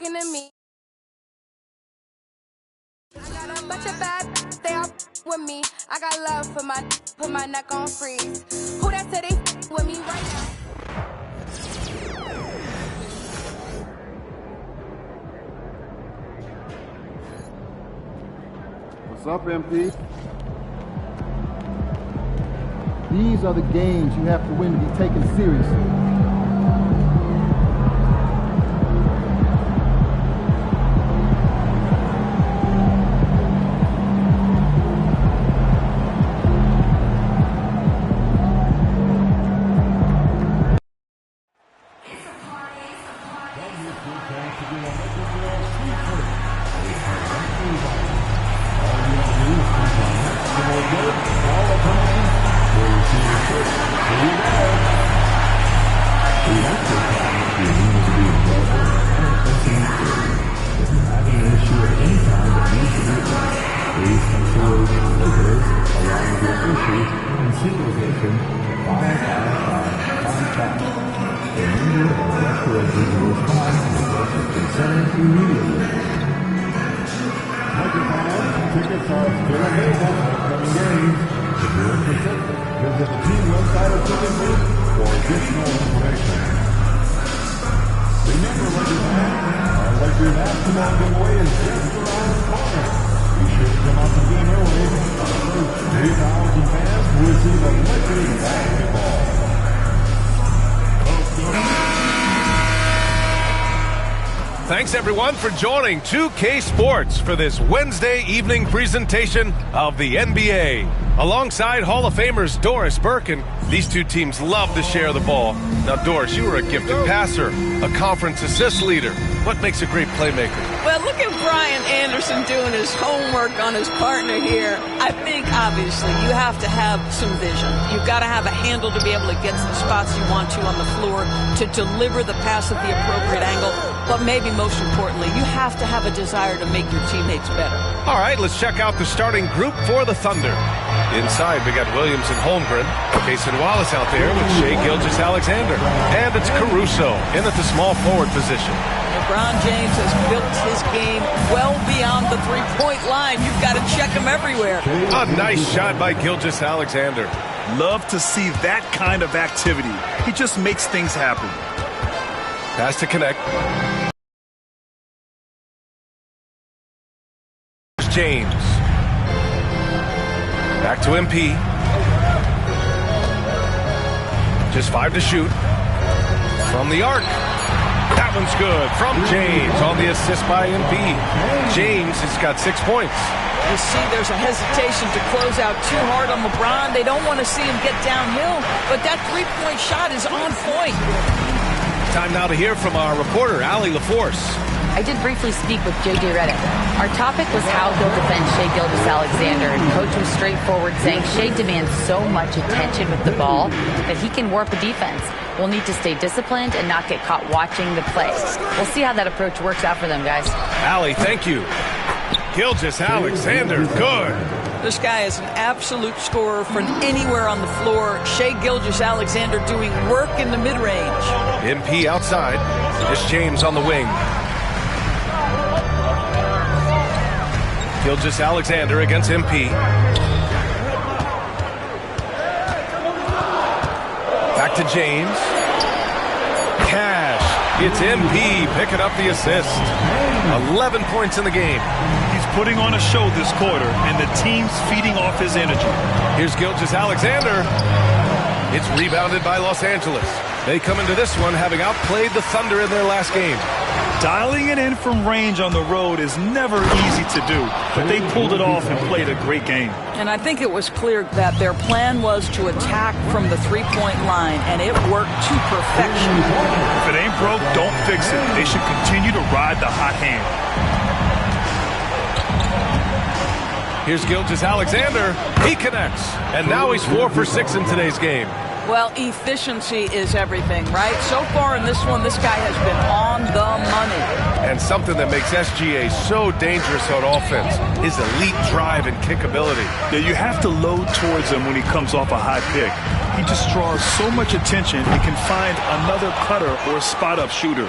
talking to me. I got a bunch of bad, they all with me. I got love for my, put my neck on freeze. Who that said they with me right now? What's up, MP? These are the games you have to win to be taken seriously. Tickets are still available for upcoming games. If you're interested, visit the team website or ticket booth for additional information. Remember, Lakers fans, our Lakers basketball giveaway is just around the corner. Be sure to come out to the game early. Our first 3,000 fans will receive a Lakers basketball. Thanks, everyone, for joining 2K Sports for this Wednesday evening presentation of the NBA. Alongside Hall of Famers Doris Burke, and these two teams love to share the ball. Now, Doris, you were a gifted passer, a conference assist leader. What makes a great playmaker? Well, look at Brian Anderson doing his homework on his partner here. I think, obviously, you have to have some vision. You've got to have a handle to be able to get to the spots you want to on the floor, to deliver the pass at the appropriate angle. But maybe most importantly, you have to have a desire to make your teammates better. All right, let's check out the starting group for the Thunder. Inside, we got Williams and Holmgren. Jason Wallace out there with Shai Gilgeous-Alexander. And it's Caruso in at the small forward position. LeBron James has built his game well beyond the three-point line. You've got to check him everywhere. A nice shot by Gilgeous-Alexander. Love to see that kind of activity. He just makes things happen. Pass to connect. James. Back to MP. Just 5 to shoot. From the arc. That one's good. From James on the assist by MP. James has got 6 points. You see there's a hesitation to close out too hard on LeBron. They don't want to see him get downhill, but that three-point shot is on point. Time now to hear from our reporter, Allie LaForce. I did briefly speak with J.J. Redick. Our topic was how he'll defend Shai Gilgeous-Alexander, and Coach was straightforward, saying Shai demands so much attention with the ball that he can warp a defense. We'll need to stay disciplined and not get caught watching the play. We'll see how that approach works out for them, guys. Allie, thank you. Gilgeous-Alexander, good. This guy is an absolute scorer from anywhere on the floor. Shai Gilgeous-Alexander doing work in the mid-range. MP outside. It's James on the wing. Gilgeous-Alexander against MP. Back to James. Cash. It's MP picking up the assist. 11 points in the game. He's putting on a show this quarter, and the team's feeding off his energy. Here's Gilgeous-Alexander. It's rebounded by Los Angeles. They come into this one having outplayed the Thunder in their last game. Dialing it in from range on the road is never easy to do, but they pulled it off and played a great game. And I think it was clear that their plan was to attack from the three-point line, and it worked to perfection. If it ain't broke, don't fix it. They should continue to ride the hot hand. Here's Gilgeous-Alexander. He connects. And now he's 4 for 6 in today's game. Well, efficiency is everything, right? So far in this one, this guy has been on the money. And something that makes SGA so dangerous on offense is elite drive and kick ability. Yeah, you have to load towards him when he comes off a high pick. He just draws so much attention, he can find another cutter or a spot-up shooter.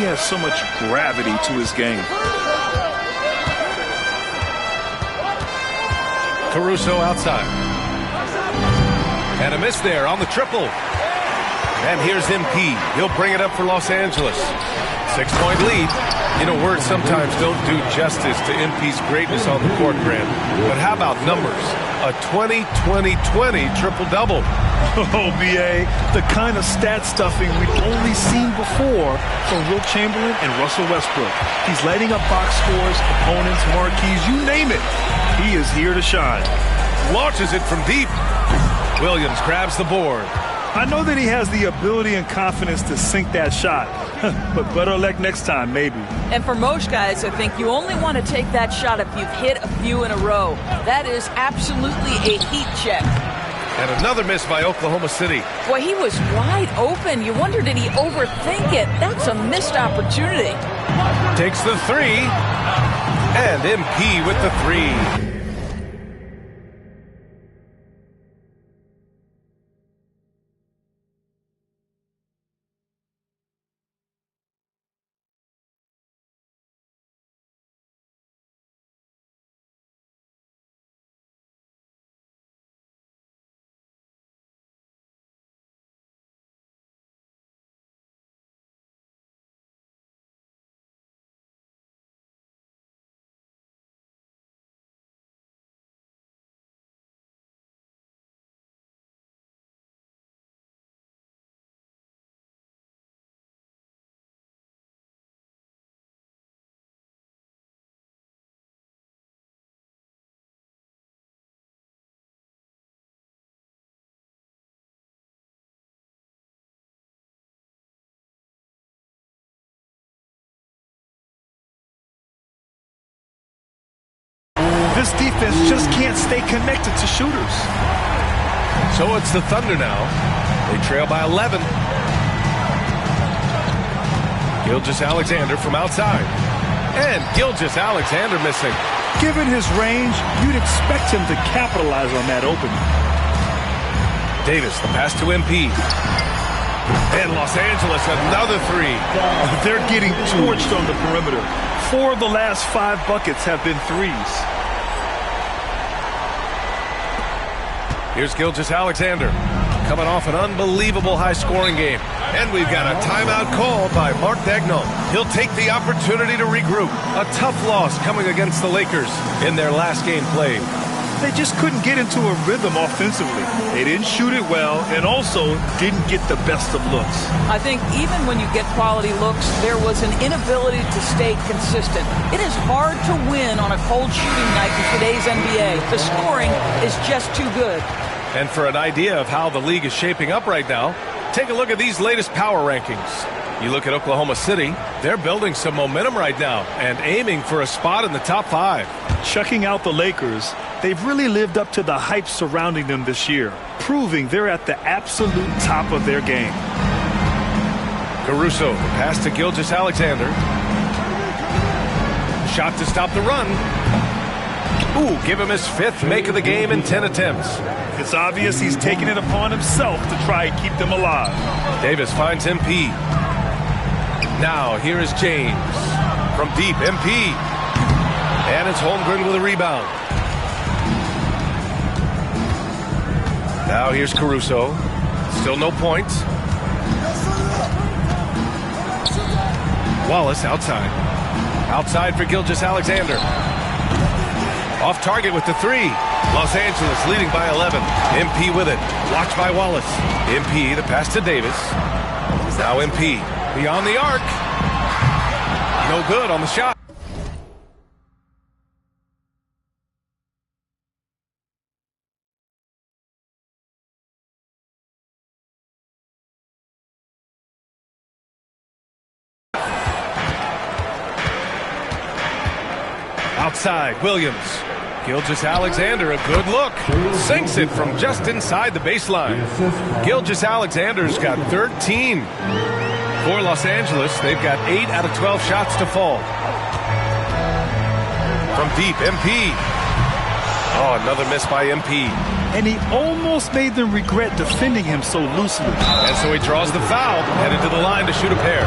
has so much gravity to his game. Caruso outside. And a miss there on the triple. And here's MP. He'll bring it up for Los Angeles. 6-point lead. You know, words sometimes don't do justice to MP's greatness on the court, Grant. But how about numbers? A 20-20-20 triple-double. Oh, B.A., the kind of stat stuffing we've only seen before from Wilt Chamberlain and Russell Westbrook. He's lighting up box scores, opponents, marquees, you name it. He is here to shine. Launches it from deep. Williams grabs the board. I know that he has the ability and confidence to sink that shot, but better luck next time, maybe. And for most guys, I think you only want to take that shot if you've hit a few in a row. That is absolutely a heat check. And another miss by Oklahoma City. Boy, he was wide open. You wonder, did he overthink it? That's a missed opportunity. Takes the three. And MP with the three. This defense just can't stay connected to shooters. So it's the Thunder now. They trail by 11. Gilgeous-Alexander from outside. And Gilgeous-Alexander missing. Given his range, you'd expect him to capitalize on that opening. Davis, the pass to MP. And Los Angeles, another three. They're getting torched on the perimeter. 4 of the last 5 buckets have been threes. Here's Gilgeous-Alexander coming off an unbelievable high-scoring game. And we've got a timeout called by Mark Daigneault. He'll take the opportunity to regroup. A tough loss coming against the Lakers in their last game played. They just couldn't get into a rhythm offensively. They didn't shoot it well and also didn't get the best of looks. I think even when you get quality looks, there was an inability to stay consistent. It is hard to win on a cold shooting night in today's NBA. The scoring is just too good. And for an idea of how the league is shaping up right now, take a look at these latest power rankings. You look at Oklahoma City, they're building some momentum right now and aiming for a spot in the top 5. Checking out the Lakers, they've really lived up to the hype surrounding them this year, proving they're at the absolute top of their game. Caruso, the pass to Gilgeous-Alexander. Shot to stop the run. Ooh, give him his 5th make of the game in 10 attempts. It's obvious he's taking it upon himself to try and keep them alive. Davis finds MP. Now, here is James. From deep, MP. And it's Holmgren with a rebound. Now here's Caruso. Still no points. Wallace outside. Outside for Gilgeous-Alexander. Off target with the 3. Los Angeles leading by 11. MP with it. Watched by Wallace. MP, the pass to Davis. Now MP. Beyond the arc. No good on the shot. Outside, Williams. Gilgeous-Alexander, a good look. Sinks it from just inside the baseline. Gilgeous-Alexander's got 13. For Los Angeles, they've got 8 out of 12 shots to fall. From deep, MP. Oh, another miss by MP. and he almost made them regret defending him so loosely. And so he draws the foul, headed to the line to shoot a pair.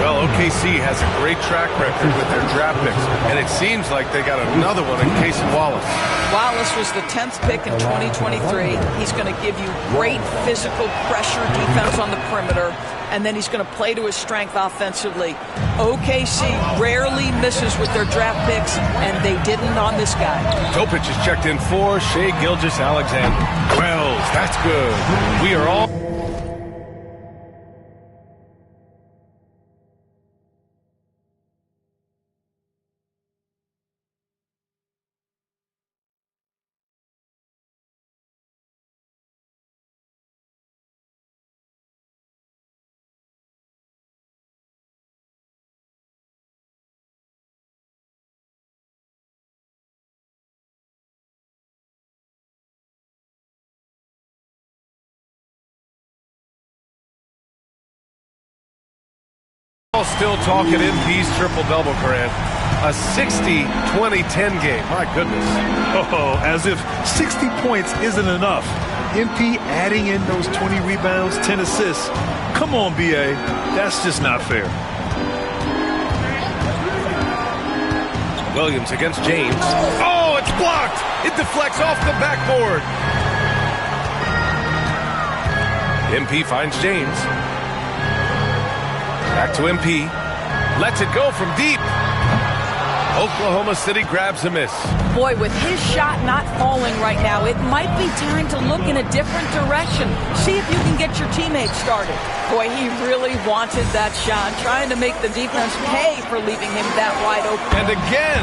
Well, OKC has a great track record with their draft picks, and it seems like they got another one in Casey Wallace. Wallace was the 10th pick in 2023. He's going to give you great physical pressure defense on the perimeter, and then he's going to play to his strength offensively. OKC rarely misses with their draft picks, and they didn't on this guy. Topic is checked in for Shai Gilgeous-Alexander. Wells, that's good. We are all... Still talking MP's triple-double, Grant. A 60-20-10 game. My goodness. Oh, as if 60 points isn't enough. MP adding in those 20 rebounds, 10 assists. Come on, BA. That's just not fair. Williams against James. Oh, it's blocked. It deflects off the backboard. MP finds James. Back to MP. Lets it go from deep. Oklahoma City grabs a miss. Boy, with his shot not falling right now, it might be time to look in a different direction. See if you can get your teammates started. Boy, he really wanted that shot, trying to make the defense pay for leaving him that wide open. And again,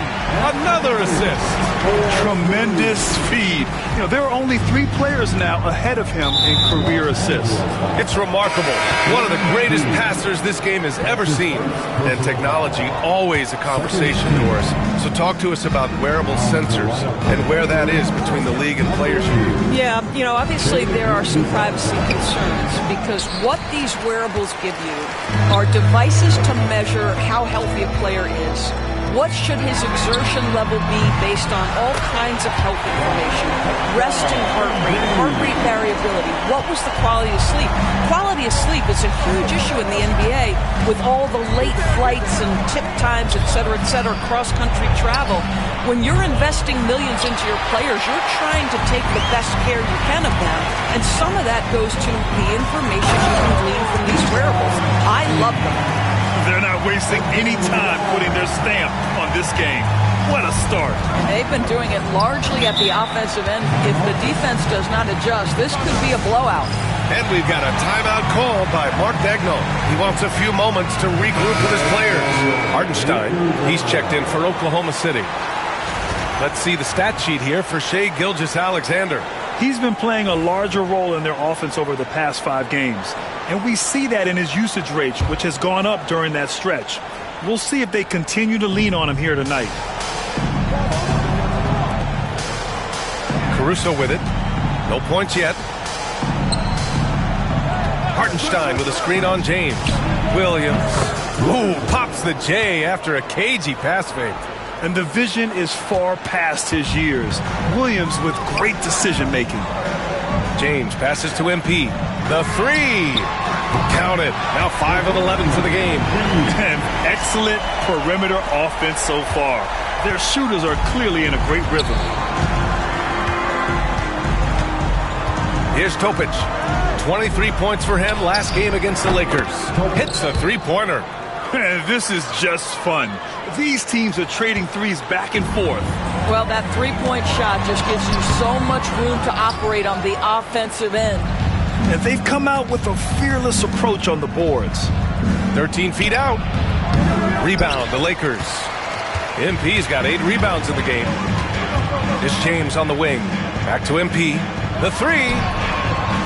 another assist. Tremendous feed. You know, there are only 3 players now ahead of him in career assists. It's remarkable. One of the greatest passers this game has ever seen. And technology, always a conversation, Doris. So talk to us about wearable sensors and where that is between the league and players. Yeah, you know, obviously there are some privacy concerns because what these wearables give you are devices to measure how healthy a player is. What should his exertion level be based on all kinds of health information? Rest and heart rate variability. What was the quality of sleep? Quality of sleep is a huge issue in the NBA with all the late flights and tip times, et cetera, cross-country travel. When you're investing millions into your players, you're trying to take the best care you can of them. And some of that goes to the information you can glean from these wearables. I love them. They're not wasting any time putting their stamp on this game. What a start. They've been doing it largely at the offensive end. If the defense does not adjust, this could be a blowout. And we've got a timeout call by Mark Daigneault. He wants a few moments to regroup with his players. Hartenstein, he's checked in for Oklahoma City. Let's see the stat sheet here for Shai Gilgeous-Alexander. He's been playing a larger role in their offense over the past 5 games. And we see that in his usage rate, which has gone up during that stretch. We'll see if they continue to lean on him here tonight. Caruso with it. No points yet. Hartenstein with a screen on James. Williams. Ooh, pops the J after a cagey pass fake. And the vision is far past his years. Williams with great decision-making. James passes to MP. The 3. Count it. Now 5 of 11 for the game. And excellent perimeter offense so far. Their shooters are clearly in a great rhythm. Here's Topic. 23 points for him last game against the Lakers. Hits a 3-pointer. And this is just fun. These teams are trading threes back and forth. Well, that 3-point shot just gives you so much room to operate on the offensive end. And they've come out with a fearless approach on the boards. 13 feet out. Rebound, the Lakers. MP's got 8 rebounds in the game. It's James on the wing. Back to MP. The 3.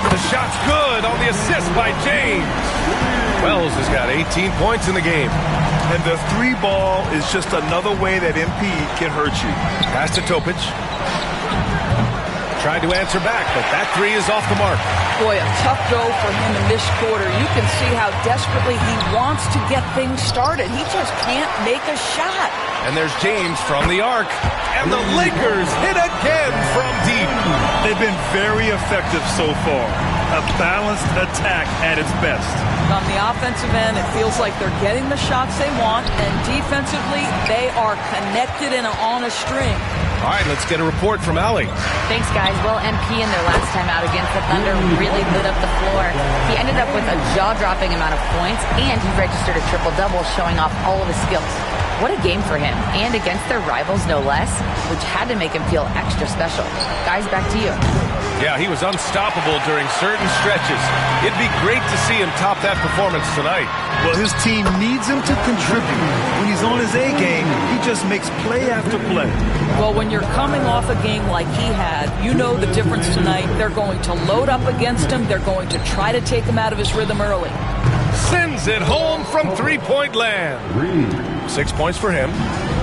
The shot's good on the assist by James. Wells has got 18 points in the game. And the 3 ball is just another way that MP can hurt you. Pass to Topic. tried to answer back, but that three is off the mark. Boy, a tough go for him in this quarter. You can see how desperately he wants to get things started. He just can't make a shot. And there's James from the arc. And the Lakers hit again from deep. They've been very effective so far. A balanced attack at its best. On the offensive end, it feels like they're getting the shots they want, and defensively, they are connected and on a string. All right, let's get a report from Allie. Thanks, guys. Well, MP in their last time out against the Thunder really lit up the floor. He ended up with a jaw-dropping amount of points, and he registered a triple-double, showing off all of his skills. What a game for him, and against their rivals, no less, which had to make him feel extra special. Guys, back to you. Yeah, he was unstoppable during certain stretches. It'd be great to see him top that performance tonight. Well, his team needs him to contribute. When he's on his A game, he just makes play after play. Well, when you're coming off a game like he had, you know the difference tonight. They're going to load up against him. They're going to try to take him out of his rhythm early. Sends it home from three-point land. 6 points for him.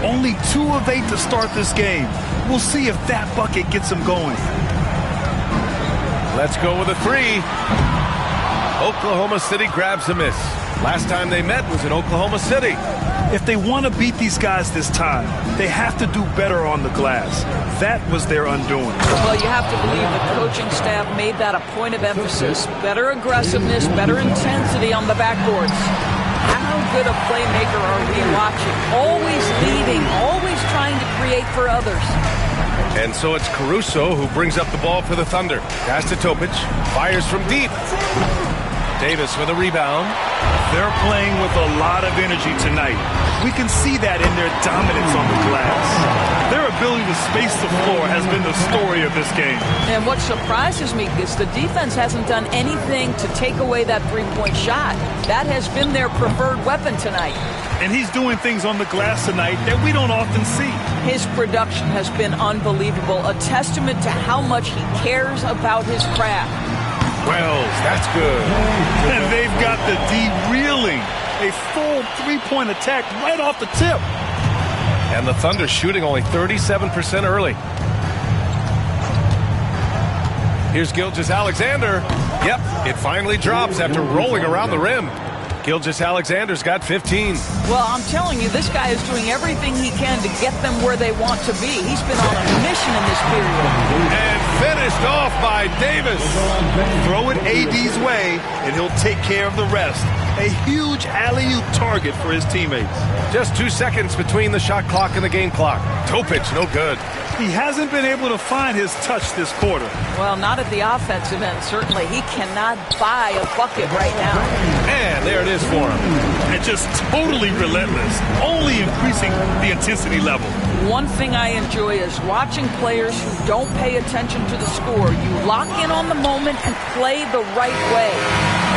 Only 2 of 8 to start this game. We'll see if that bucket gets him going. Let's go with a three. Oklahoma City grabs a miss. Last time they met was in Oklahoma City. If they want to beat these guys this time, they have to do better on the glass. That was their undoing. Well, you have to believe the coaching staff made that a point of emphasis. Better aggressiveness, better intensity on the backboards. How good a playmaker are we watching? Always leading, always trying to create for others. And so it's Caruso who brings up the ball for the Thunder. Pass to Topic. Fires from deep. Davis with a rebound. They're playing with a lot of energy tonight. We can see that in their dominance on the glass. Their ability to space the floor has been the story of this game. And what surprises me is the defense hasn't done anything to take away that three-point shot. That has been their preferred weapon tonight. And he's doing things on the glass tonight that we don't often see. His production has been unbelievable, a testament to how much he cares about his craft. Wells, that's good. And they've got the D reeling. A full three-point attack right off the tip. And the Thunder shooting only 37% early. Here's Gilgeous-Alexander. Yep, it finally drops after rolling around the rim. Gilgeous-Alexander's got 15. Well, I'm telling you, this guy is doing everything he can to get them where they want to be. He's been on a mission in this period. And finished off by Davis. Throw it AD's way, and he'll take care of the rest. A huge alley-oop target for his teammates. Just 2 seconds between the shot clock and the game clock. Topic, no good. He hasn't been able to find his touch this quarter. Well, not at the offensive end, certainly. He cannot buy a bucket right now. And there it is for him. And just totally relentless, only increasing the intensity level. One thing I enjoy is watching players who don't pay attention to the score. You lock in on the moment and play the right way.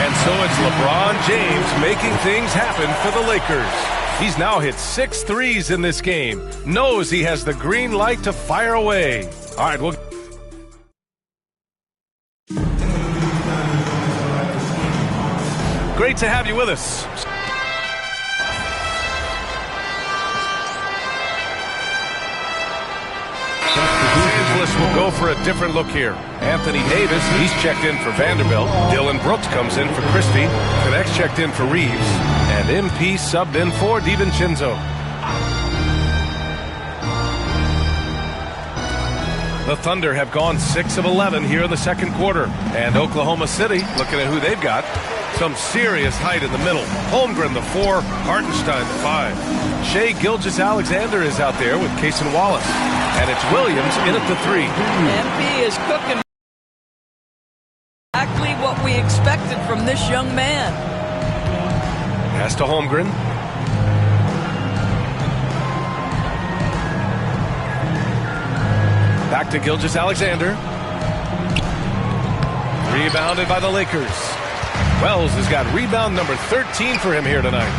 And so it's LeBron James making things happen for the Lakers. He's now hit 6 threes in this game. Knows he has the green light to fire away. All right, well. Great to have you with us. Los Angeles will go for a different look here. Anthony Davis, he's checked in for Vanderbilt. Dylan Brooks comes in for Christie. Connects checked in for Reeves. And MP subbed in for DiVincenzo. The Thunder have gone 6 of 11 here in the second quarter. And Oklahoma City, looking at who they've got, some serious height in the middle. Holmgren, the 4, Hartenstein, the 5. Shai Gilgeous-Alexander is out there with Cason Wallace. And it's Williams in at the 3. MP is cooking. Exactly what we expected from this young man. Pass to Holmgren. Back to Gilgeous-Alexander. Rebounded by the Lakers. Wells has got rebound number 13 for him here tonight.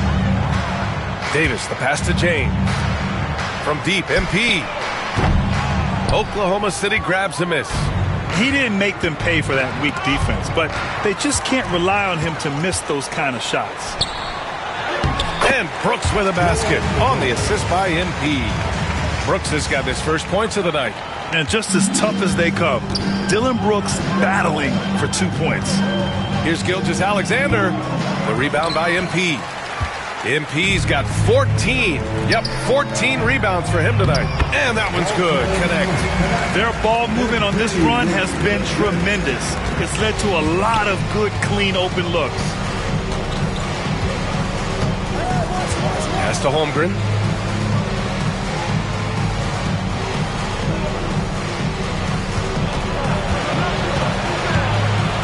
Davis, the pass to James. From deep, MP. Oklahoma City grabs a miss. He didn't make them pay for that weak defense, but they just can't rely on him to miss those kind of shots. And Brooks with a basket on the assist by MP. Brooks has got his first points of the night. And just as tough as they come, Dillon Brooks battling for 2 points. Here's Gilgeous-Alexander. The rebound by MP. MP's got 14. Yep, 14 rebounds for him tonight. And that one's good. Connect. Their ball movement on this run has been tremendous. It's led to a lot of good, clean, open looks. Pass to Holmgren.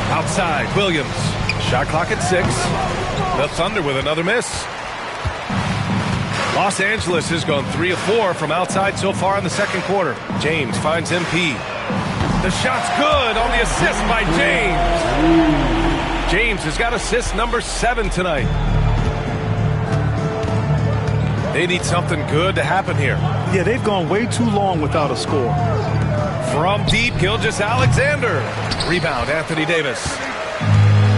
Outside, Williams. Shot clock at 6. The Thunder with another miss. Los Angeles has gone 3 of 4 from outside so far in the second quarter. James finds MP. The shot's good on the assist by James. James has got assist number 7 tonight. They need something good to happen here. Yeah, they've gone way too long without a score. From deep, Gilgeous-Alexander. Rebound, Anthony Davis.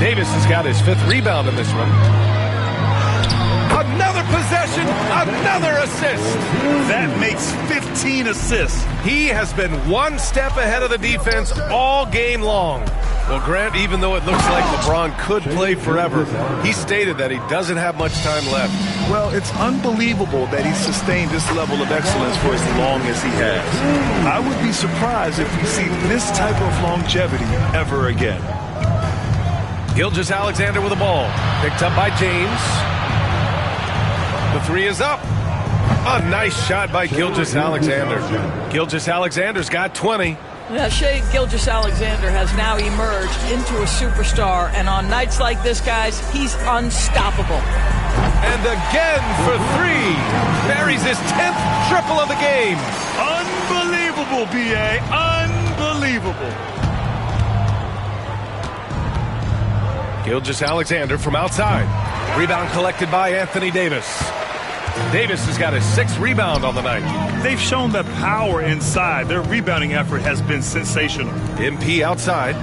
Davis has got his 5th rebound in this one. Another possession, another assist. That makes 15 assists. He has been one step ahead of the defense all game long. Well, Grant, even though it looks like LeBron could play forever, he stated that he doesn't have much time left. Well, it's unbelievable that he's sustained this level of excellence for as long as he has. I would be surprised if we see this type of longevity ever again. Gilgeous-Alexander with the ball. Picked up by James. The 3 is up. A nice shot by Gilgeous-Alexander. Gilgeous-Alexander's got 20. Yeah, Shai Gilgeous-Alexander has now emerged into a superstar, and on nights like this, guys, he's unstoppable. And again for 3. Buries his 10th triple of the game. Unbelievable, B.A. Unbelievable. Gilgeous-Alexander from outside. Rebound collected by Anthony Davis. Davis has got his 6th rebound on the night. They've shown the power inside. Their rebounding effort has been sensational. MP outside.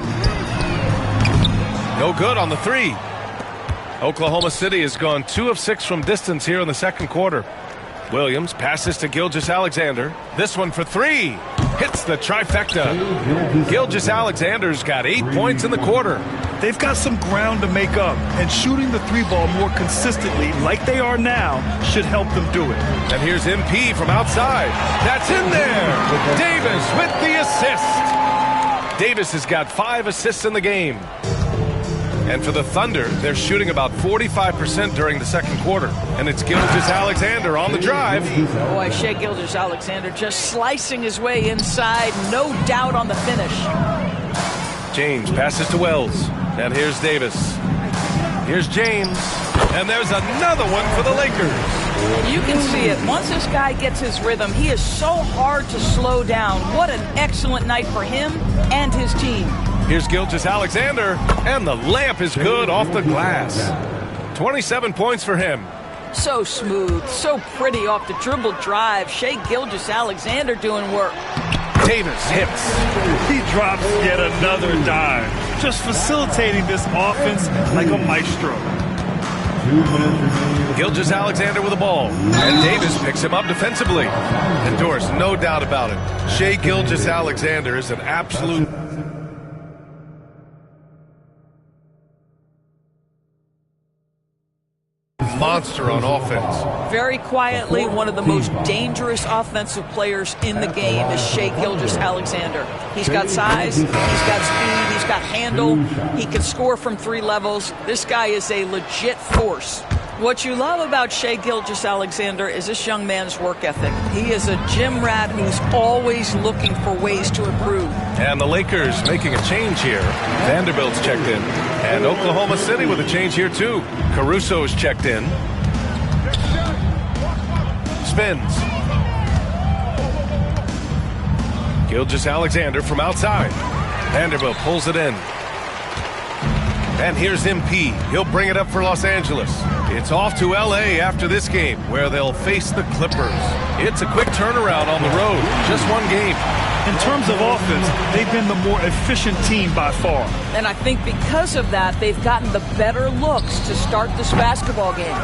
No good on the 3. Oklahoma City has gone 2 of 6 from distance here in the second quarter. Williams passes to Gilgeous-Alexander. This one for 3. Hits the trifecta. Gilgeous-Alexander's got 8 points in the quarter. They've got some ground to make up, and shooting the 3-ball more consistently like they are now should help them do it. And here's MP from outside. That's in there. Davis with the assist. Davis has got 5 assists in the game. And for the Thunder, they're shooting about 45% during the second quarter. And it's Gilgeous-Alexander on the drive. Boy, Shai Gilgeous-Alexander just slicing his way inside. No doubt on the finish. James passes to Wells. And here's Davis. Here's James. And there's another one for the Lakers. You can see it. Once this guy gets his rhythm, he is so hard to slow down. What an excellent night for him and his team. Here's Gilgeous-Alexander, and the layup is good off the glass. 27 points for him. So smooth, so pretty off the dribble drive. Shai Gilgeous-Alexander doing work. Davis hits. He drops yet another dime, just facilitating this offense like a maestro. Gilgeous-Alexander with the ball, and Davis picks him up defensively. And Doris, no doubt about it, Shai Gilgeous-Alexander is an absolute monster on offense. Very quietly, one of the most dangerous offensive players in the game is Shai Gilgeous-Alexander. He's got size, he's got speed, he's got handle, he can score from 3 levels. This guy is a legit force. What you love about Shai Gilgeous-Alexander is this young man's work ethic. He is a gym rat who's always looking for ways to improve. And the Lakers making a change here. Vanderbilt's checked in. And Oklahoma City with a change here too. Caruso's checked in. Spins. Gilgeous-Alexander from outside. Vanderbilt pulls it in. And here's MP. He'll bring it up for Los Angeles. It's off to L.A. after this game, where they'll face the Clippers. It's a quick turnaround on the road. Just one game. In terms of offense, they've been the more efficient team by far. And I think because of that, they've gotten the better looks to start this basketball game.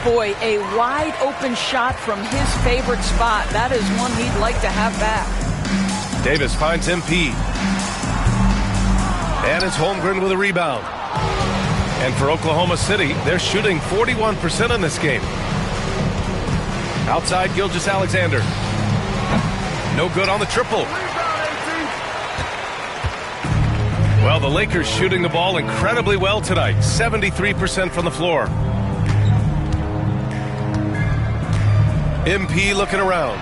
Boy, a wide open shot from his favorite spot. That is one he'd like to have back. Davis finds MP. And it's Holmgren with a rebound. And for Oklahoma City, they're shooting 41% in this game. Outside, Gilgeous-Alexander. No good on the triple. Well, the Lakers shooting the ball incredibly well tonight. 73% from the floor. MP looking around.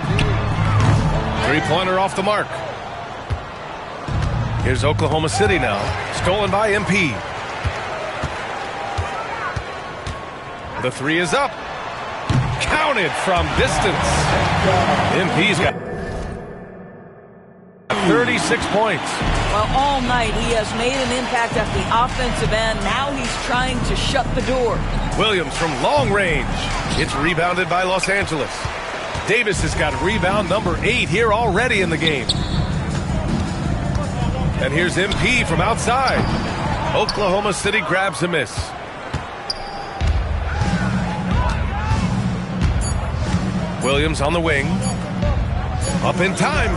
Three-pointer off the mark. Here's Oklahoma City now. Stolen by MP. The three is up. Counted from distance. MP's got 36 points. Well, all night he has made an impact at the offensive end. Now he's trying to shut the door. Williams from long range. It's rebounded by Los Angeles. Davis has got rebound number 8 here already in the game. And here's MP from outside. Oklahoma City grabs a miss. Williams on the wing. Up in time.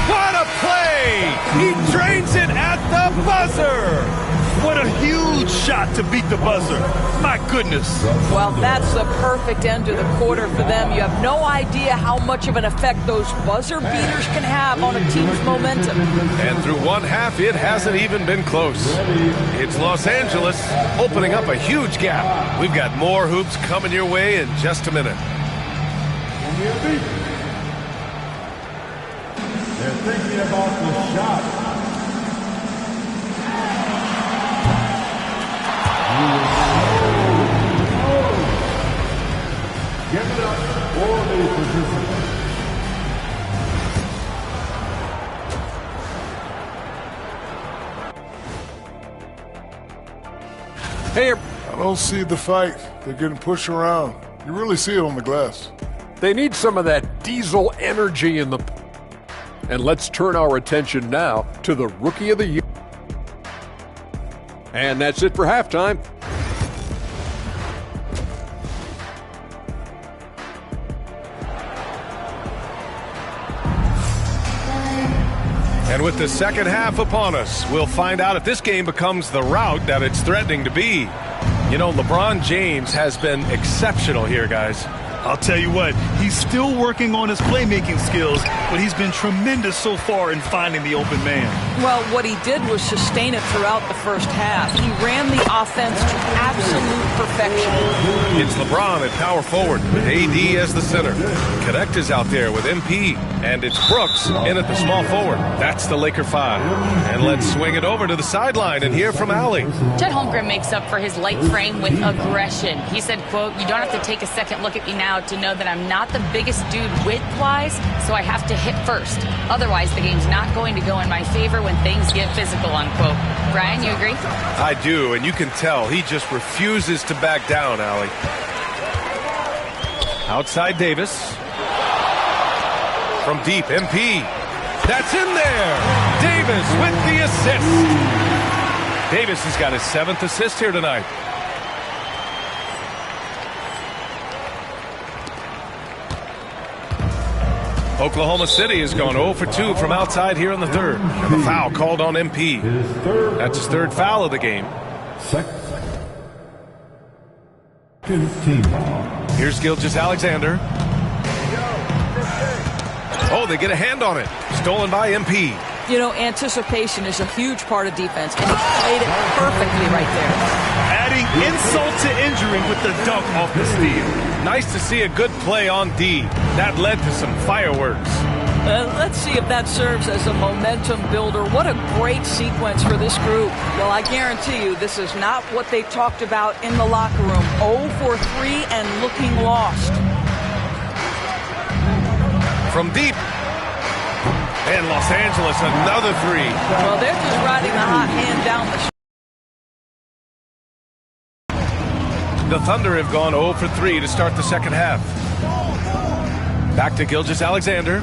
What a play! He drains it at the buzzer! What a huge shot to beat the buzzer. My goodness. Well, that's the perfect end to the quarter for them. You have no idea how much of an effect those buzzer beaters can have on a team's momentum. And through one half, it hasn't even been close. It's Los Angeles opening up a huge gap. We've got more hoops coming your way in just a minute. They're thinking about the shot. Give it up for the participants. Hey, I don't see the fight. They're getting pushed around. You really see it on the glass. They need some of that diesel energy in the... And let's turn our attention now to the Rookie of the Year. And that's it for halftime. And with the second half upon us, we'll find out if this game becomes the rout that it's threatening to be. You know, LeBron James has been exceptional here, guys. I'll tell you what, he's still working on his playmaking skills, but he's been tremendous so far in finding the open man. Well, what he did was sustain it throughout the first half. He ran the offense to absolute perfection. It's LeBron at power forward with AD as the center. Connect is out there with MP, and it's Brooks in at the small forward. That's the Laker 5. And let's swing it over to the sideline and hear from Allie. Chet Holmgren makes up for his light frame with aggression. He said, quote, "You don't have to take a second look at me now to know that I'm not the biggest dude width-wise, so I have to hit first. Otherwise, the game's not going to go in my favor when things get physical," unquote. Brian, you agree? I do, and you can tell he just refuses to back down, Allie. Outside Davis. From deep, MP. That's in there! Davis with the assist. Davis has got his 7th assist here tonight. Oklahoma City has gone 0 for 2 from outside here in the third. And the foul called on MP. That's his 3rd foul of the game. Here's Gilgeous-Alexander. Oh, they get a hand on it. Stolen by MP. You know, anticipation is a huge part of defense, and he played it perfectly right there. Adding insult to injury with the dunk off the steal. Nice to see a good play on D. That led to some fireworks. Let's see if that serves as a momentum builder. What a great sequence for this group. Well, I guarantee you this is not what they talked about in the locker room. 0 for 3 and looking lost. From deep. And Los Angeles, another 3. Well, they're just riding the hot hand down the The Thunder have gone 0 for 3 to start the second half. Back to Gilgeous-Alexander.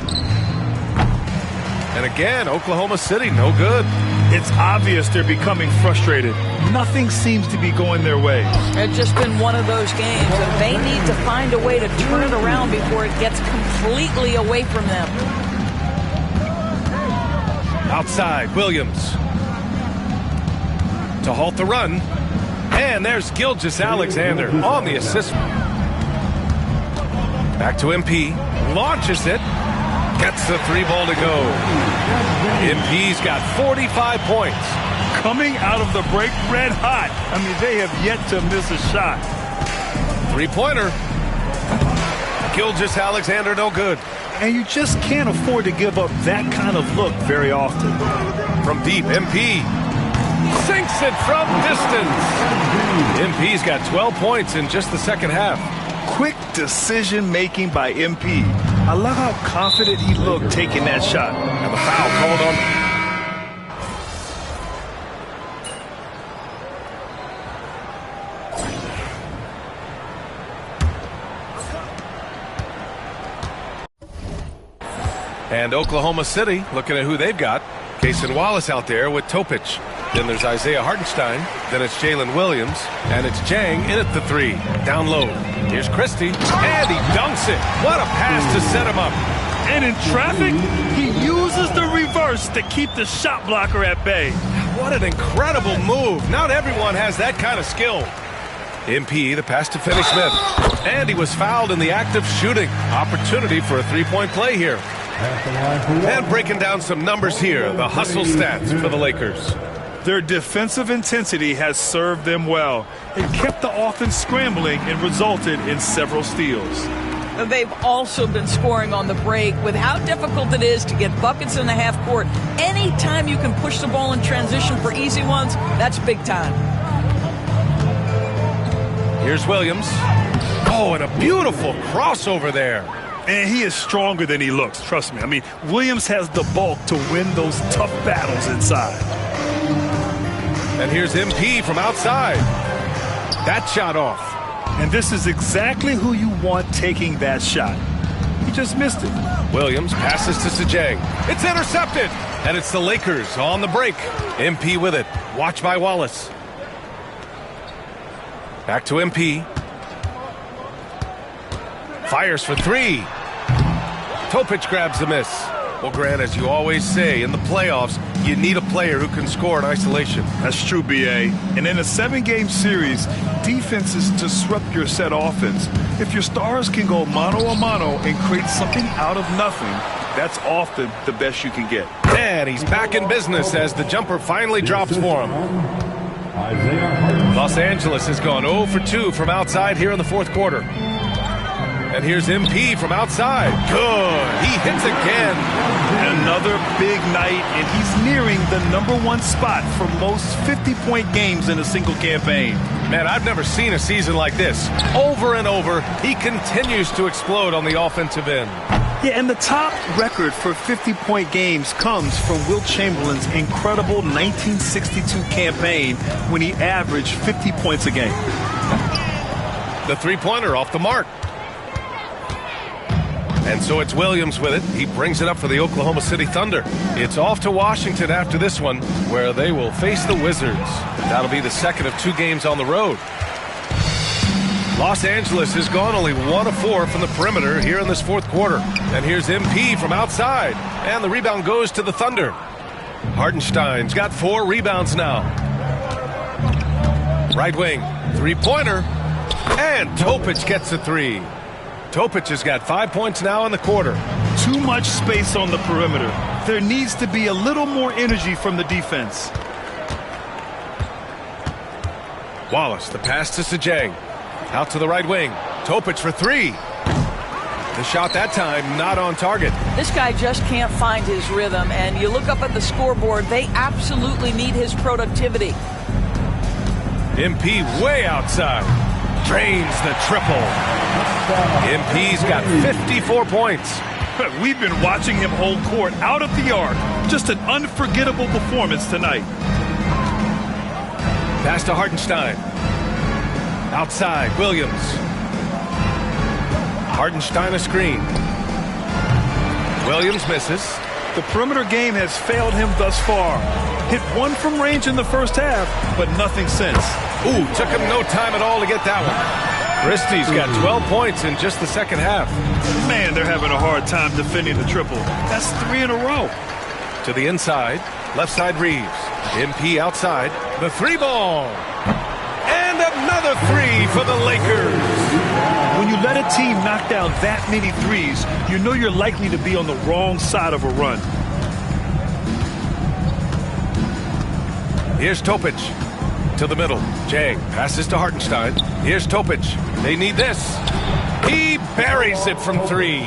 And again, Oklahoma City, no good. It's obvious they're becoming frustrated. Nothing seems to be going their way. It's just been one of those games, and they need to find a way to turn it around before it gets completely away from them. Outside, Williams. To halt the run. And there's Gilgeous-Alexander on the assist. Back to MP. Launches it. Gets the 3 ball to go. MP's got 45 points. Coming out of the break red hot. I mean, they have yet to miss a shot. 3-pointer. Gilgeous-Alexander no good. And you just can't afford to give up that kind of look very often. From deep, MP sinks it from distance. MP's got 12 points in just the second half. Quick decision-making by MP. I love how confident he looked taking that shot. And the foul called on. And Oklahoma City looking at who they've got. Cason Wallace out there with Topic. Then there's Isaiah Hartenstein. Then it's Jalen Williams. And it's Jang in at the 3. Down low. Here's Christie. And he dunks it. What a pass to set him up. And in traffic, he uses the reverse to keep the shot blocker at bay. What an incredible move. Not everyone has that kind of skill. MP, the pass to Finney Smith. And he was fouled in the act of shooting. Opportunity for a 3-point play here. And breaking down some numbers here, the hustle stats for the Lakers. Their defensive intensity has served them well. It kept the offense scrambling and resulted in several steals. They've also been scoring on the break with how difficult it is to get buckets in the half court. Anytime you can push the ball in transition for easy ones, that's big time. Here's Williams. Oh, and a beautiful crossover there. And he is stronger than he looks, trust me. I mean, Williams has the bulk to win those tough battles inside. And here's MP from outside. That shot off. And this is exactly who you want taking that shot. He just missed it. Williams passes to Sajang. It's intercepted. And it's the Lakers on the break. MP with it. Watch by Wallace. Back to MP. Fires for 3. Topic grabs the miss. Well, Grant, as you always say, in the playoffs, you need a player who can score in isolation. That's true, B.A. And in a 7-game series, defenses disrupt your set offense. If your stars can go mano-a-mano and create something out of nothing, that's often the best you can get. And he's back in business as the jumper finally drops for him. Los Angeles has gone 0 for 2 from outside here in the fourth quarter. And here's MP from outside. Good. He hits again. Another big night, and he's nearing the #1 spot for most 50-point games in a single campaign. Man, I've never seen a season like this. Over and over, he continues to explode on the offensive end. Yeah, and the top record for 50-point games comes from Wilt Chamberlain's incredible 1962 campaign when he averaged 50 points a game. The 3-pointer off the mark. And so it's Williams with it. He brings it up for the Oklahoma City Thunder. It's off to Washington after this one, where they will face the Wizards. That'll be the second of 2 games on the road. Los Angeles has gone only 1 of 4 from the perimeter here in this fourth quarter. And here's MP from outside. And the rebound goes to the Thunder. Hartenstein's got 4 rebounds now. Right wing, 3-pointer. And Topic gets a 3. Topic has got 5 points now in the quarter. Too much space on the perimeter. There needs to be a little more energy from the defense. Wallace, the pass to Sajang. Out to the right wing. Topic for 3. The shot that time not on target. This guy just can't find his rhythm, and you look up at the scoreboard, they absolutely need his productivity. MP way outside. Drains the triple. MP's got 54 points. We've been watching him hold court out of the arc. Just an unforgettable performance tonight. Pass to Hartenstein. Outside, Williams. Hartenstein a screen. Williams misses. The perimeter game has failed him thus far. Hit 1 from range in the first half, but nothing since. Ooh, took him no time at all to get that one. Christie's got 12 points in just the second half. Man, they're having a hard time defending the triple. That's 3 in a row. To the inside. Left side Reeves. MP outside. The 3-ball. And another 3 for the Lakers. When you let a team knock down that many threes, you know you're likely to be on the wrong side of a run. Here's Topic. To the middle. Jang passes to Hartenstein. Here's Topic. They need this. He buries it from 3.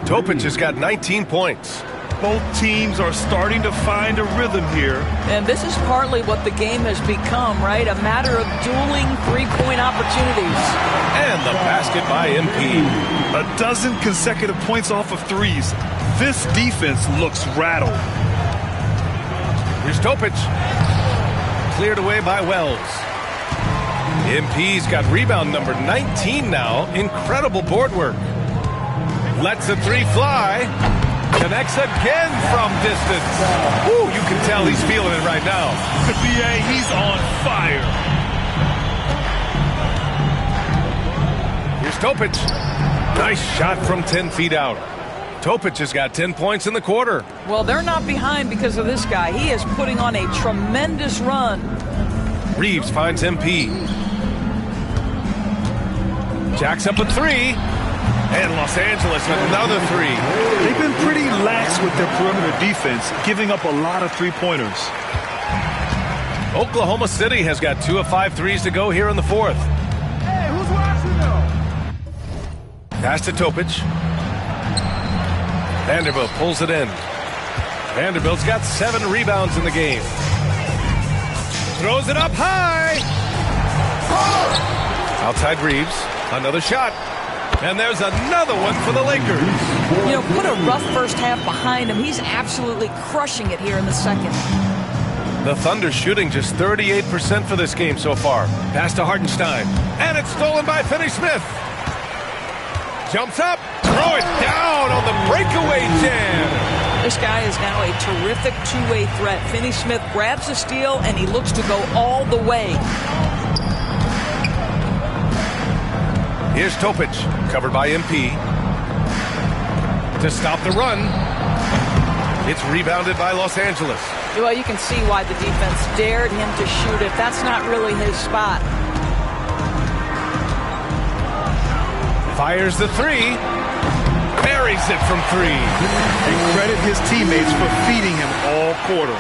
Topic has got 19 points. Both teams are starting to find a rhythm here. And this is partly what the game has become, right? A matter of dueling three-point opportunities. And the basket by MP. A dozen consecutive points off of threes. This defense looks rattled. Here's Topic. Cleared away by Wells. MP's got rebound number 19 now. Incredible board work. Lets the 3 fly. Connects again from distance. Woo, you can tell he's feeling it right now. The BA, he's on fire. Here's Topic. Nice shot from 10 feet out. Topic has got 10 points in the quarter. Well, they're not behind because of this guy. He is putting on a tremendous run. Reeves finds MP. Jacks up a 3. And Los Angeles another 3. They've been pretty lax with their perimeter defense, giving up a lot of three-pointers. Oklahoma City has got 2 of 5 threes to go here in the 4th. Hey, who's watching though? Pass to Topic. Vanderbilt pulls it in. Vanderbilt's got 7 rebounds in the game. Throws it up high. Outside Reeves. Another shot. And there's another one for the Lakers. You know, put a rough first half behind him. He's absolutely crushing it here in the second. The Thunder shooting just 38% for this game so far. Pass to Hartenstein. And it's stolen by Finney-Smith. Jumps up. Throw it down on the breakaway jam. This guy is now a terrific two-way threat. Finney-Smith grabs the steal, and he looks to go all the way. Here's Topic, covered by MP. To stop the run. It's rebounded by Los Angeles. Well, you can see why the defense dared him to shoot it. That's not really his spot. Fires the 3. Buries it from 3. And credit his teammates for feeding him all quarter.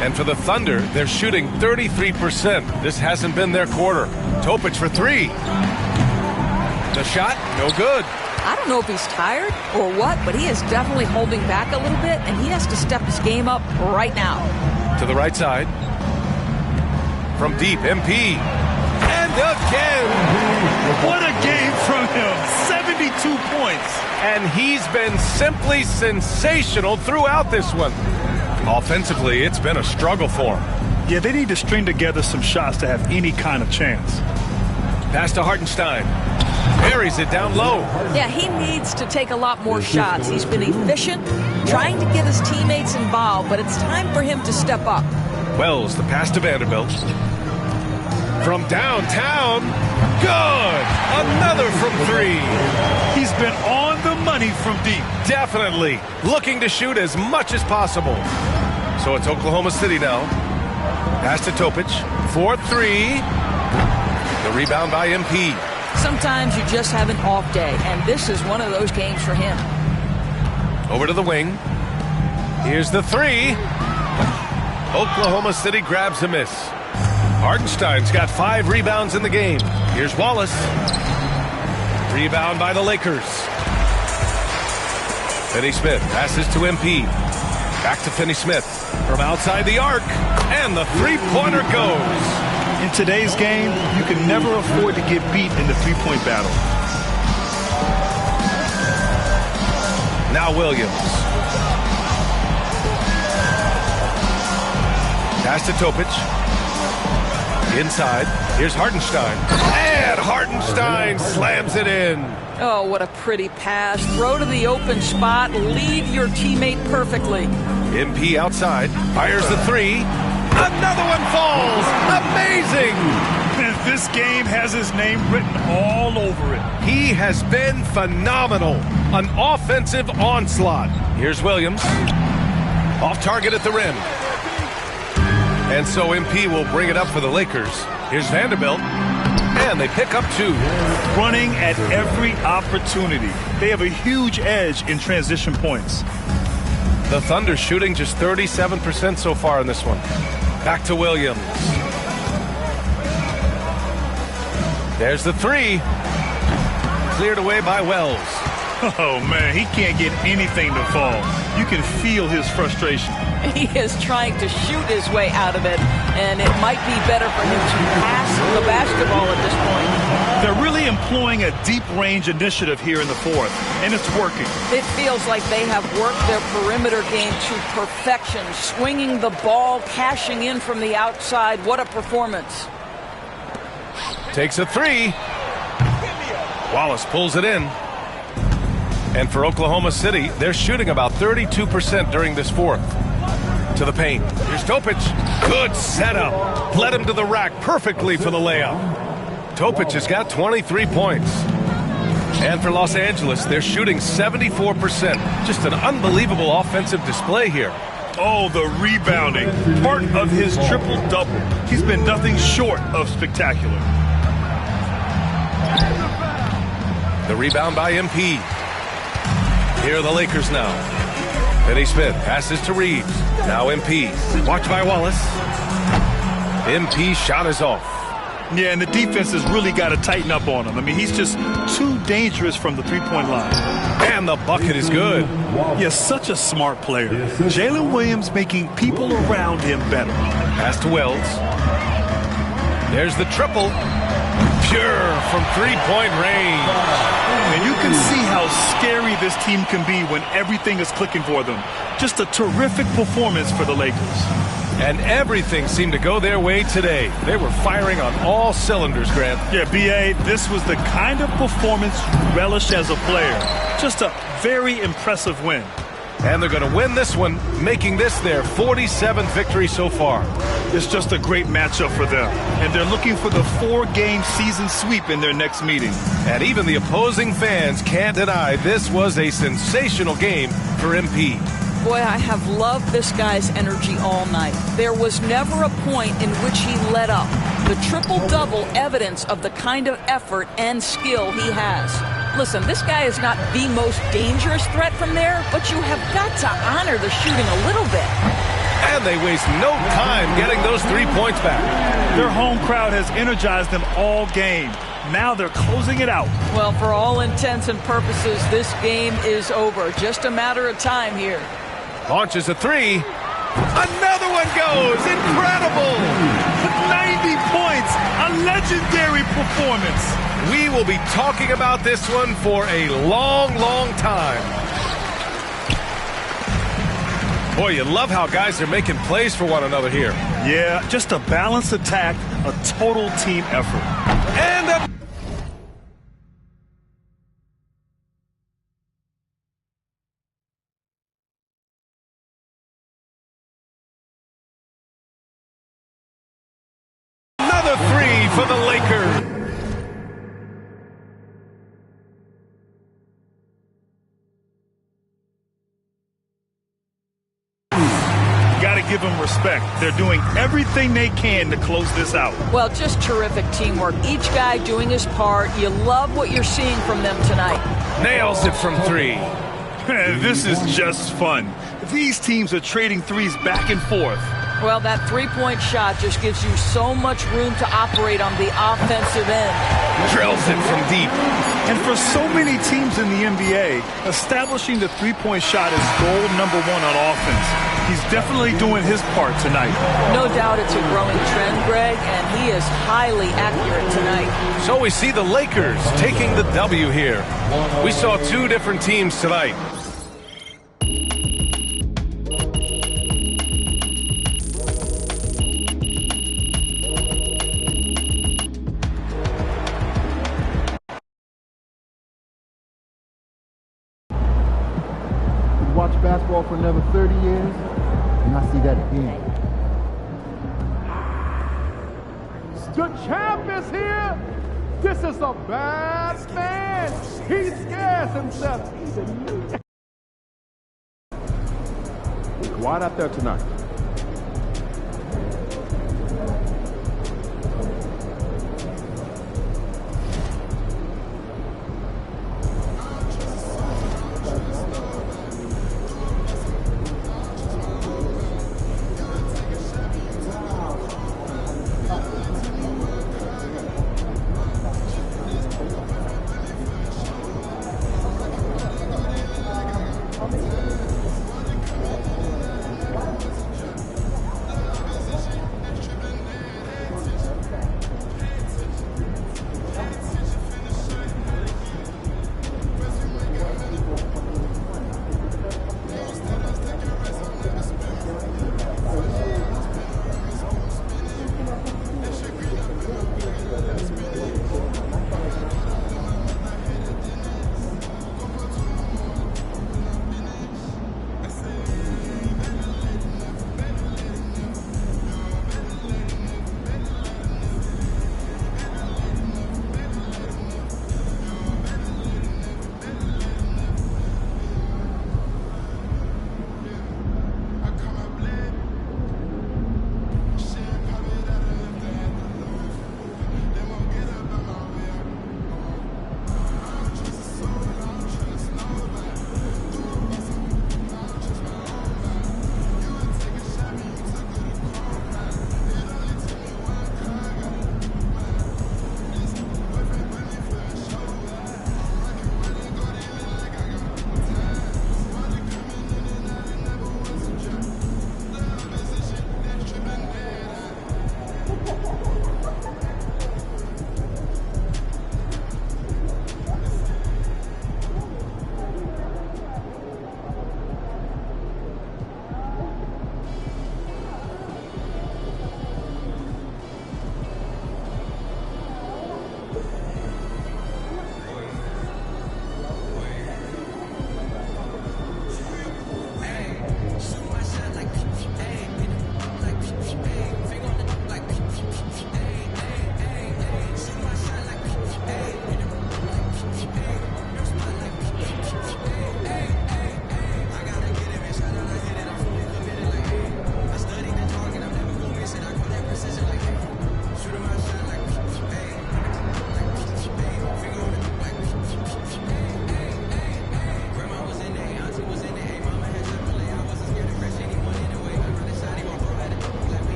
And for the Thunder, they're shooting 33%. This hasn't been their quarter. Topic for 3. The shot, no good. I don't know if he's tired or what, but he is definitely holding back a little bit, and he has to step his game up right now. To the right side. From deep, MP. And again. What a game from him. 72 points. And he's been simply sensational throughout this one. Offensively, it's been a struggle for him. Yeah, they need to string together some shots to have any kind of chance. Pass to Hartenstein. Buries it down low. Yeah, he needs to take a lot more shots. He's been efficient, trying to get his teammates involved, but it's time for him to step up. Wells, the pass to Vanderbilt. From downtown. Good. Another from 3. He's been on the money from deep. Definitely. Looking to shoot as much as possible. So it's Oklahoma City now. Pass to Topic. 4-3. The rebound by MP. Sometimes you just have an off day, and this is one of those games for him. Over to the wing. Here's the 3. Oklahoma City grabs a miss. Hartenstein's got 5 rebounds in the game. Here's Wallace. Rebound by the Lakers. Finney-Smith passes to MP. Back to Finney-Smith. From outside the arc. And the three-pointer goes. In today's game, you can never afford to get beat in the three-point battle. Now Williams. Pass to Topic. Inside. Here's Hartenstein. And Hartenstein slams it in. Oh, what a pretty pass. Throw to the open spot. Lead your teammate perfectly. MP outside. Fires the 3. Another one falls. Amazing. And This game has his name written all over it. He has been phenomenal. An offensive onslaught. Here's Williams. Off target at the rim. And so MP will bring it up for the Lakers. Here's Vanderbilt. And they pick up 2. Running at every opportunity. They have a huge edge in transition points. The Thunder shooting just 37% so far in this one. Back to Williams. There's the 3. Cleared away by Wells. Oh, man, he can't get anything to fall. You can feel his frustration. He is trying to shoot his way out of it, and it might be better for him to pass the basketball at this point. They're really employing a deep-range initiative here in the fourth, and it's working. It feels like they have worked their perimeter game to perfection, swinging the ball, cashing in from the outside. What a performance. Takes a 3. Wallace pulls it in. And for Oklahoma City, they're shooting about 32% during this fourth. To the paint. Here's Topic. Good setup. Led him to the rack perfectly for the layup. Topic has got 23 points. And for Los Angeles, they're shooting 74%. Just an unbelievable offensive display here. Oh, the rebounding. Part of his triple-double. He's been nothing short of spectacular. The rebound by MP. Here are the Lakers now. Finney Smith passes to Reeves. Now MP. Watched by Wallace. MP's shot is off. Yeah, and the defense has really got to tighten up on him. I mean, he's just too dangerous from the three-point line. And the bucket is good. Yeah, such a smart player. Jalen Williams making people around him better. Pass to Wells. There's the triple. Pure from three-point range. And you can see how scary this team can be when everything is clicking for them. Just a terrific performance for the Lakers. And everything seemed to go their way today. They were firing on all cylinders, Grant. Yeah, B.A., this was the kind of performance you relish as a player. Just a very impressive win. And they're going to win this one, making this their 47th victory so far. It's just a great matchup for them. And they're looking for the 4-game season sweep in their next meeting. And even the opposing fans can't deny this was a sensational game for MP. Boy, I have loved this guy's energy all night. There was never a point in which he let up. The triple-double evidence of the kind of effort and skill he has. Listen, this guy is not the most dangerous threat from there, but you have got to honor the shooting a little bit. And they waste no time getting those 3 points back. Their home crowd has energized them all game. Now they're closing it out. Well, for all intents and purposes, this game is over. Just a matter of time here. Launches a 3. Another one goes. Incredible. 90 points. A legendary performance. We will be talking about this one for a long, long time. Boy, you love how guys are making plays for one another here. Yeah, just a balanced attack, a total team effort. And a... another 3 for the Lakers. Give them respect. They're doing everything they can to close this out. Well, just terrific teamwork. Each guy doing his part. You love what you're seeing from them tonight. Nails it from 3. This is just fun. These teams are trading threes back and forth. Well, that three-point shot just gives you so much room to operate on the offensive end. Drills it from deep. And for so many teams in the NBA, establishing the three-point shot is goal number 1 on offense. He's definitely doing his part tonight. No doubt it's a growing trend, Greg, and he is highly accurate tonight. So we see the Lakers taking the W here. We saw 2 different teams tonight. Watch basketball for another 30 years, and I see that again. The champ is here. This is a bad man. He scares himself. Be quiet out there tonight.